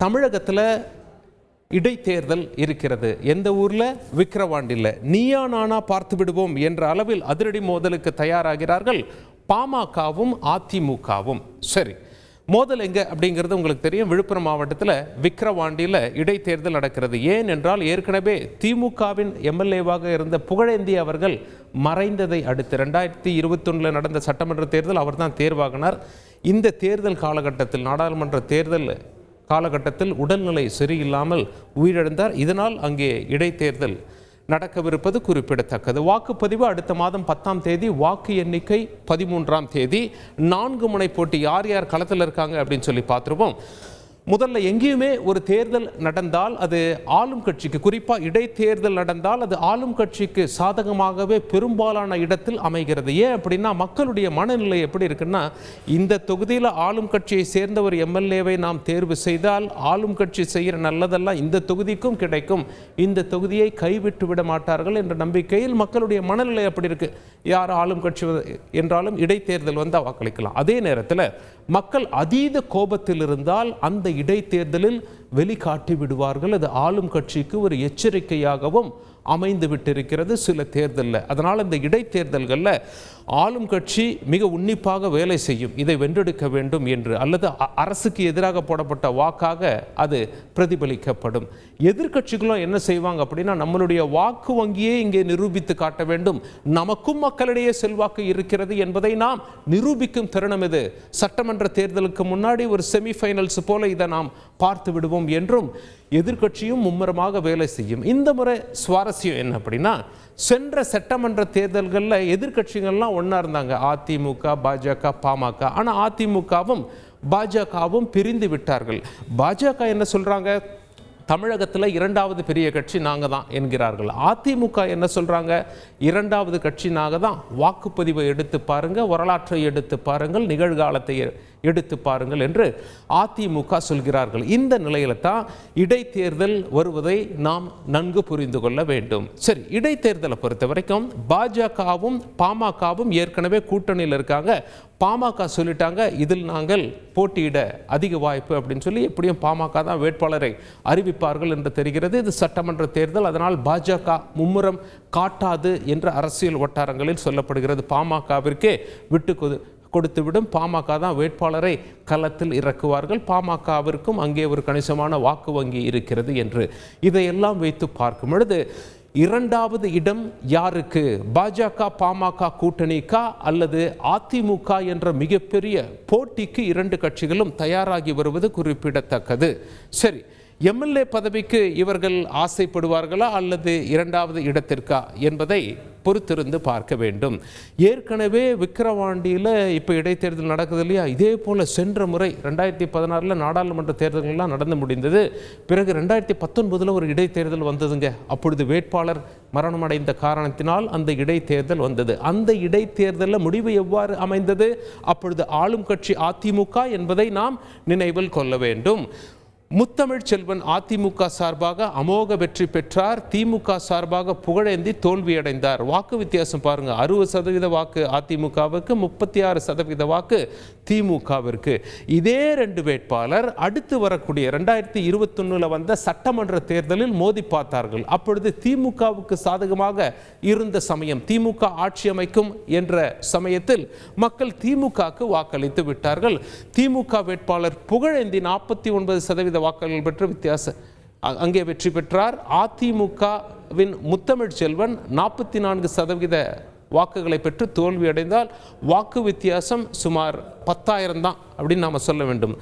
தமிழகத்தில் இடைத்தேர்தல் இருக்கிறது. எந்த ஊரில்? விக்கிரவாண்டியில். நீயா நானா பார்த்து விடுவோம் என்ற அளவில் அதிரடி மோதலுக்கு தயாராகிறார்கள் பாமகவும் அதிமுகவும். சரி, மோதல் எங்கே அப்படிங்கிறது உங்களுக்கு தெரியும். விழுப்புரம் மாவட்டத்தில் விக்கிரவாண்டியில் இடைத்தேர்தல் நடக்கிறது. ஏன் என்றால் ஏற்கனவே திமுகவின் எம்எல்ஏவாக இருந்த புகழேந்தி அவர்கள் மறைந்ததை அடுத்து 2021 நடந்த சட்டமன்ற தேர்தல் அவர் தான் தேர்வாகினார். இந்த தேர்தல் காலகட்டத்தில், நாடாளுமன்ற தேர்தல் காலகட்டத்தில் உடல்நிலை சரியில்லாமல் உயிரிழந்தார். இதனால் அங்கே இடைத்தேர்தல் நடக்கவிருப்பது குறிப்பிடத்தக்கது. வாக்குப்பதிவு அடுத்த மாதம் 10ஆம் தேதி, வாக்கு எண்ணிக்கை 13ஆம் தேதி. 4 முனை போட்டி. யார் யார் களத்தில் இருக்காங்க அப்படின்னு சொல்லி பார்த்துருவோம். முதல்ல எங்கேயுமே ஒரு தேர்தல் நடந்தால் அது ஆளும் கட்சிக்கு, குறிப்பாக இடைத்தேர்தல் நடந்தால் அது ஆளும் கட்சிக்கு சாதகமாகவே பெரும்பாலான இடத்தில் அமைகிறது. ஏன் அப்படின்னா மக்களுடைய மனநிலை எப்படி இருக்குன்னா, இந்த தொகுதியில் ஆளும் கட்சியை சேர்ந்த ஒரு எம்எல்ஏவை நாம் தேர்வு செய்தால் ஆளும் கட்சி செய்கிற நல்லதெல்லாம் இந்த தொகுதிக்கும் கிடைக்கும், இந்த தொகுதியை கைவிட்டு விட மாட்டார்கள் என்ற நம்பிக்கையில் மக்களுடைய மனநிலை அப்படி இருக்கு. யார் ஆளும் கட்சி என்றாலும் இடைத்தேர்தல் வந்தால் வாக்களிக்கலாம். அதே நேரத்தில் மக்கள் அதீத கோபத்தில் இருந்தால் அந்த இடைத்தேர்தலில் வெளிக்காட்டி விடுவார்கள். அது ஆளும் கட்சிக்கு ஒரு எச்சரிக்கையாகவும் அமைந்து விட்டிருக்கிறது சில தேர்தலில். அதனால் இந்த இடைத்தேர்தல்களில் ஆளும் கட்சி மிக உன்னிப்பாக வேலை செய்யும், இதை வென்றெடுக்க வேண்டும் என்று, அல்லது அரசுக்கு எதிராக போடப்பட்ட வாக்காக அது பிரதிபலிக்கப்படும். எதிர்கட்சிகளும் என்ன செய்வாங்க அப்படின்னா, நம்மளுடைய வாக்கு வங்கியே இங்கே நிரூபித்து காட்ட வேண்டும், நமக்கும் மக்களிடையே செல்வாக்கு இருக்கிறது என்பதை நாம் நிரூபிக்கும் தருணம் இது. சட்டமன்ற தேர்தலுக்கு முன்னாடி ஒரு செமிஃபைனல்ஸ் போல இதை நாம் பார்த்து விடுவோம் என்றும் எதிர்கட்சியும் மும்முரமாக வேலை செய்யும். இந்த முறை சுவாரஸ்யம் என்ன அப்படின்னா, சென்ற சட்டமன்ற தேர்தல்களில் எதிர்கட்சிகள்லாம் ஒன்றா இருந்தாங்க, அதிமுக, பாஜக, பாமக. ஆனால் அதிமுகவும் பாஜகவும் பிரிந்து விட்டார்கள். பாஜக என்ன சொல்கிறாங்க, தமிழகத்தில் 2வது பெரிய கட்சி நாங்கள் தான் என்கிறார்கள். அதிமுக என்ன சொல்கிறாங்க, 2வது கட்சி நாங்கள் தான். வாக்குப்பதிவை எடுத்து பாருங்கள், வரலாற்றை எடுத்து பாருங்கள், நிகழ்காலத்தை எடுத்து பாருங்கள் என்று அதிமுக சொல்கிறார்கள். இந்த நிலையில தான் இடைத்தேர்தல் வருவதை நாம் நன்கு புரிந்து கொள்ள வேண்டும். சரி, இடைத்தேர்தலை பொறுத்த வரைக்கும் பாஜகவும் பாமகவும் ஏற்கனவே கூட்டணியில் இருக்காங்க. பாமக சொல்லிட்டாங்க, இதில் நாங்கள் போட்டியிட அதிக வாய்ப்பு அப்படின்னு சொல்லி, எப்படியும் பாமக தான் வேட்பாளரை அறிவிப்பார்கள் என்று தெரிகிறது. இது சட்டமன்ற தேர்தல், அதனால் பாஜக மும்முரம் காட்டாது என்று அரசியல் வட்டாரங்களில் சொல்லப்படுகிறது. பாமகவிற்கே விட்டு கொடுத்துவிடும், பாமக தான் வேட்பாளரை களத்தில் இறக்குவார்கள், பாமகவிற்கும் அங்கே ஒரு கணிசமான வாக்கு வங்கி இருக்கிறது என்று. இதையெல்லாம் வைத்து பார்க்கும் பொழுது 2வது இடம் யாருக்கு? பாஜக பாமக கூட்டணிக்கா அல்லது அதிமுக என்ற மிகப்பெரிய போட்டிக்கு 2 கட்சிகளும் தயாராகி வருவது குறிப்பிடத்தக்கது. சரி, எம்எல்ஏ பதவிக்கு இவர்கள் ஆசைப்படுவார்களா அல்லது 2வது இடத்திற்கா என்பதை பொறுத்திருந்து பார்க்க வேண்டும். ஏற்கனவே விக்கிரவாண்டியில் இப்போ இடைத்தேர்தல் நடக்குது இல்லையா? இதே போல் சென்ற முறை 2016 நாடாளுமன்ற தேர்தல்கள்லாம் நடந்து முடிந்தது. பிறகு 2019 ஒரு இடைத்தேர்தல் வந்ததுங்க. அப்பொழுது வேட்பாளர் மரணமடைந்த காரணத்தினால் அந்த இடைத்தேர்தல் வந்தது. அந்த இடைத்தேர்தலில் முடிவு எவ்வாறு அமைந்தது? அப்பொழுது ஆளும் கட்சி அதிமுக என்பதை நாம் நினைவில் கொள்ள வேண்டும். முத்தமிழ் செல்வன் அதிமுக சார்பாக அமோக வெற்றி பெற்றார். திமுக சார்பாக புகழேந்தி தோல்வியடைந்தார். வாக்கு வித்தியாசம் பாருங்க, 60% வாக்கு அதிமுகவுக்கு, 36% வாக்கு திமுகவிற்கு. இதே 2 வேட்பாளர் அடுத்து வரக்கூடிய 2021 வந்த சட்டமன்ற தேர்தலில் மோதி பார்த்தார்கள். அப்பொழுது திமுகவுக்கு சாதகமாக இருந்த சமயம், திமுக ஆட்சி அமைக்கும் என்ற சமயத்தில் மக்கள் திமுகவுக்கு வாக்களித்து விட்டார்கள். திமுக வேட்பாளர் புகழேந்தி 49% வாக்குகள் பெற்று வித்தியாசம் அங்கே வெற்றி பெற்றார். அதிமுகவின் முத்தமிழ் செல்வன் 44% வாக்குகளை பெற்று தோல்வியடைந்தால் வாக்கு வித்தியாசம் சுமார் 10,000 தான் அப்படின்னு நாம் சொல்ல வேண்டும்.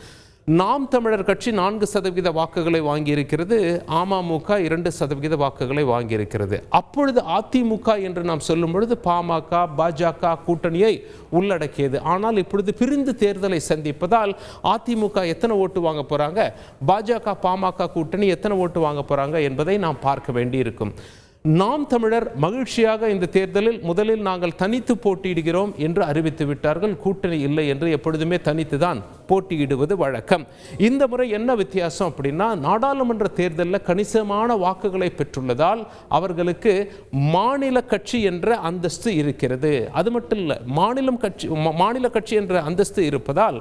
நாம் தமிழர் கட்சி 4% வாக்குகளை வாங்கியிருக்கிறது, அமமுக 2% வாக்குகளை வாங்கியிருக்கிறது. அப்பொழுது அதிமுக என்று நாம் சொல்லும் பொழுது பாமக பாஜக கூட்டணியை உள்ளடக்கியது. ஆனால் இப்பொழுது பிரிந்து தேர்தலை சந்திப்பதால் அதிமுக எத்தனை ஓட்டு வாங்க போறாங்க, பாஜக பாமக கூட்டணி எத்தனை ஓட்டு வாங்க போறாங்க என்பதை நாம் பார்க்க வேண்டியிருக்கும். நாம் தமிழர் மகிழ்ச்சியாக இந்த தேர்தலில் முதலில் நாங்கள் தனித்து போட்டியிடுகிறோம் என்று அறிவித்து விட்டார்கள். கூட்டணி இல்லை என்று எப்பொழுதுமே தனித்து தான் போட்டியிடுவது வழக்கம். இந்த முறை என்ன வித்தியாசம் அப்படின்னா, நாடாளுமன்ற தேர்தலில் கணிசமான வாக்குகளை பெற்றுள்ளதால் அவர்களுக்கு மாநில கட்சி என்ற அந்தஸ்து இருக்கிறது. அது மட்டும் இல்லை, மாநில கட்சி என்ற அந்தஸ்து இருப்பதால்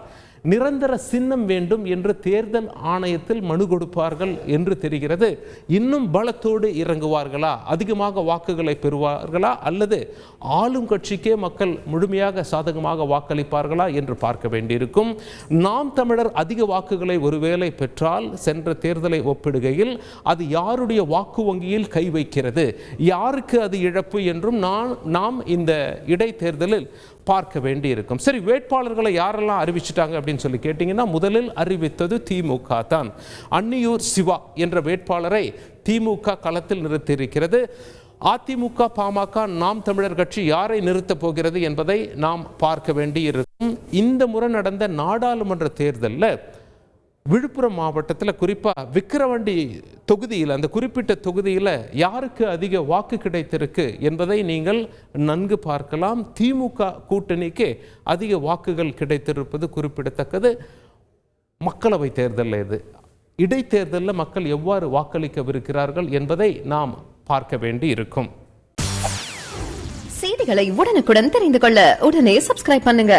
நிரந்தர சின்னம் வேண்டும் என்று தேர்தல் ஆணையத்தில் மனு கொடுப்பார்கள் என்று தெரிகிறது. இன்னும் பலத்தோடு இறங்குவார்களா, அதிகமாக வாக்குகளை பெறுவார்களா, அல்லது ஆளும் கட்சிக்கே மக்கள் முழுமையாக சாதகமாக வாக்களிப்பார்களா என்று பார்க்க வேண்டியிருக்கும். நாம் தமிழர் அதிக வாக்குகளை ஒருவேளை பெற்றால் சென்ற தேர்தலை ஒப்பிடுகையில் அது யாருடைய வாக்கு வங்கியில் கை வைக்கிறது, யாருக்கு அது இழப்பு என்றும் நாம் இந்த இடைத்தேர்தலில் பார்க்க வேண்டி இருக்கும். சரி, வேட்பாளர்களை யாரெல்லாம் அறிவிச்சிட்டாங்க அப்படின்னு சொல்லி கேட்டீங்கன்னா, முதலில் அறிவித்தது திமுக தான். அன்னியூர் சிவா என்ற வேட்பாளரை திமுக களத்தில் நிறுத்தியிருக்கிறது. அதிமுக, பாமக, நாம் தமிழர் கட்சி யாரை நிறுத்தப் போகிறது என்பதை நாம் பார்க்க வேண்டி இருக்கும். இந்த முறை நடந்த நாடாளுமன்ற தேர்தலில் விழுப்புரம் மாவட்டத்தில் குறிப்பாக விக்கிரவாண்டி தொகுதியில், அந்த குறிப்பிட்ட தொகுதியில் யாருக்கு அதிக வாக்கு கிடைத்திருக்கு என்பதை நீங்கள் நன்கு பார்க்கலாம். திமுக கூட்டணிக்கு அதிக வாக்குகள் கிடைத்திருப்பது குறிப்பிடத்தக்கது. மக்களவை தேர்தலில் இது, இடைத்தேர்தலில் மக்கள் எவ்வாறு வாக்களிக்கவிருக்கிறார்கள் என்பதை நாம் பார்க்க வேண்டி இருக்கும். செய்திகளை உடனுக்குடன் தெரிந்து கொள்ள உடனே சப்ஸ்கிரைப் பண்ணுங்க.